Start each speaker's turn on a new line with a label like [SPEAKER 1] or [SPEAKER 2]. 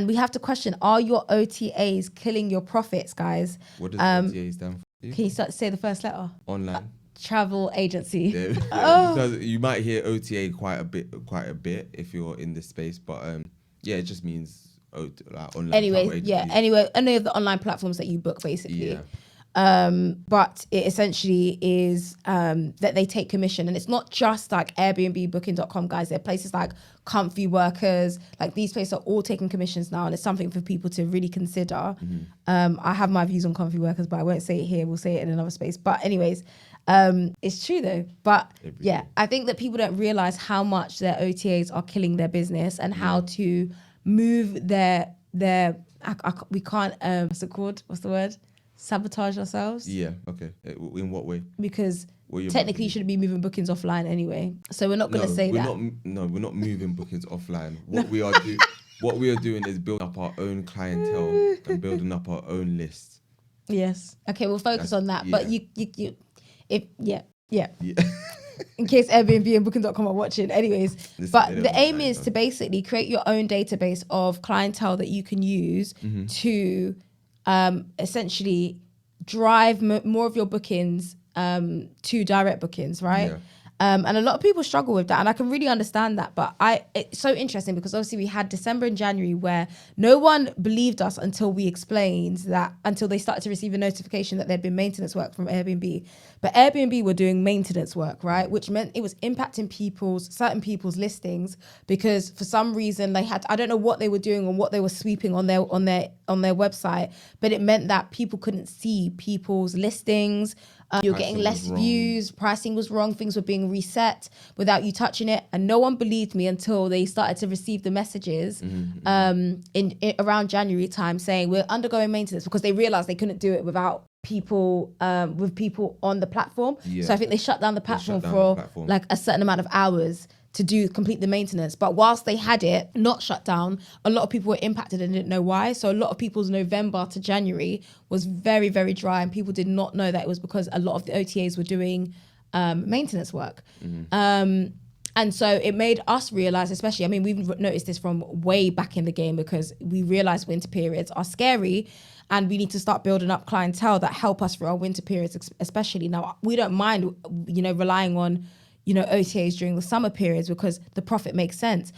[SPEAKER 1] And we have to question, are your OTAs killing your profits, guys?
[SPEAKER 2] What does OTA stand for?
[SPEAKER 1] Can you say the first letter?
[SPEAKER 2] Online.
[SPEAKER 1] Travel agency.
[SPEAKER 2] You might hear OTA quite a bit if you're in this space, but it just means like online travel agencies.
[SPEAKER 1] Anyway, any of the online platforms that you book, basically.
[SPEAKER 2] Yeah.
[SPEAKER 1] But it essentially is that they take commission, and it's not just like Airbnb, Booking.com, guys. There are places like Comfy Workers, like these places are all taking commissions now, and it's something for people to really consider. I have my views on Comfy Workers, but I won't say it here. We'll say it in another space. But anyways, it's true though. But I think that people don't realize how much their OTAs are killing their business and how to move their we can't what's it called? What's the word? Sabotage ourselves.
[SPEAKER 2] Yeah, okay. In what way?
[SPEAKER 1] Because technically you shouldn't be moving bookings offline anyway. So we're not going to say that.
[SPEAKER 2] We're not moving bookings offline. What we are doing is building up our own clientele and building up our own list.
[SPEAKER 1] Yes. Okay, we'll focus on that. Yeah. But in case Airbnb and Booking.com are watching. Anyways, the aim is to basically create your own database of clientele that you can use to essentially drive more of your bookings to direct bookings, right? And a lot of people struggle with that, and I can really understand that. But it's so interesting because obviously we had December and January where no one believed us until we explained that, until they started to receive a notification that there'd been maintenance work from Airbnb. But Airbnb were doing maintenance work, right? Which meant it was impacting certain people's listings because for some reason they had, I don't know what they were doing or what they were sweeping on their website, but it meant that people couldn't see people's listings. You're getting less views, pricing was wrong, things were being reset without you touching it. And no one believed me until they started to receive the messages in around January time saying we're undergoing maintenance, because they realized they couldn't do it without people with people on the platform. So I think they shut down the platform for like a certain amount of hours to complete the maintenance. But whilst they had it not shut down, a lot of people were impacted and didn't know why. So a lot of people's November to January was very, very dry, and people did not know that it was because a lot of the OTAs were doing maintenance work. And so it made us realize, especially, I mean, we've noticed this from way back in the game, because we realized winter periods are scary and we need to start building up clientele that help us for our winter periods, especially. Now, we don't mind, relying on OTAs during the summer periods because the profit makes sense.